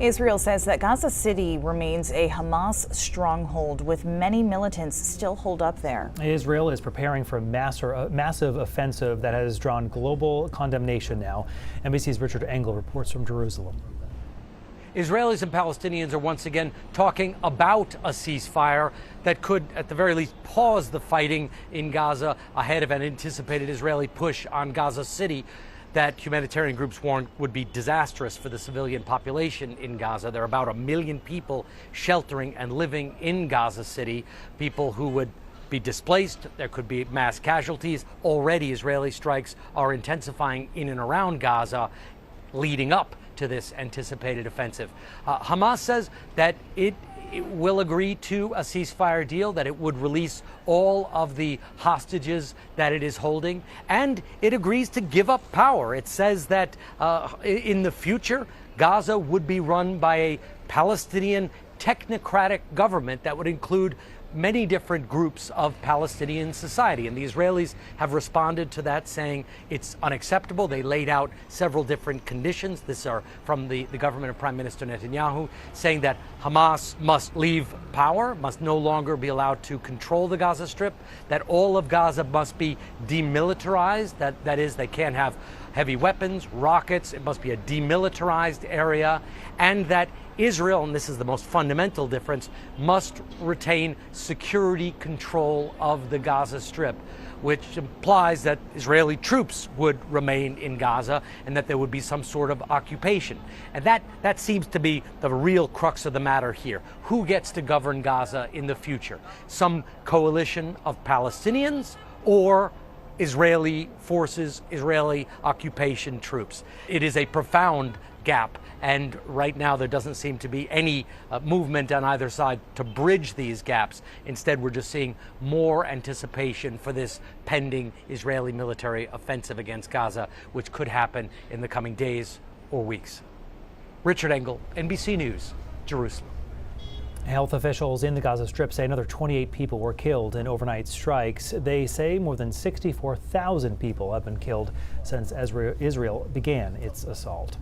Israel says that Gaza City remains a Hamas stronghold, with many militants still holed up there. Israel is preparing for a massive offensive that has drawn global condemnation now. NBC's Richard Engel reports from Jerusalem. Israelis and Palestinians are once again talking about a ceasefire that could, at the very least, pause the fighting in Gaza ahead of an anticipated Israeli push on Gaza City that humanitarian groups warned would be disastrous for the civilian population in Gaza. There are about 1 million people sheltering and living in Gaza City, people who would be displaced. There could be mass casualties. Already, Israeli strikes are intensifying in and around Gaza, leading up to this anticipated offensive. Hamas says that it will agree to a ceasefire deal, that it would release all of the hostages that it is holding, and it agrees to give up power. It says that in the future, Gaza would be run by a Palestinian technocratic government that would include many different groups of Palestinian society. And the Israelis have responded to that, saying it's unacceptable. They laid out several different conditions. These are from the government of Prime Minister Netanyahu, saying that Hamas must leave power, must no longer be allowed to control the Gaza Strip, that all of Gaza must be demilitarized, that is, they can't have heavy weapons, rockets, it must be a demilitarized area, and that Israel, and this is the most fundamental difference, must retain security control of the Gaza Strip, which implies that Israeli troops would remain in Gaza and that there would be some sort of occupation. And that seems to be the real crux of the matter here. Who gets to govern Gaza in the future? Some coalition of Palestinians or Israeli forces, Israeli occupation troops? It is a profound gap, and right now there doesn't seem to be any movement on either side to bridge these gaps. Instead, we're just seeing more anticipation for this pending Israeli military offensive against Gaza, which could happen in the coming days or weeks. Richard Engel, NBC News, Jerusalem. Health officials in the Gaza Strip say another 28 people were killed in overnight strikes. They say more than 64,000 people have been killed since Israel began its assault.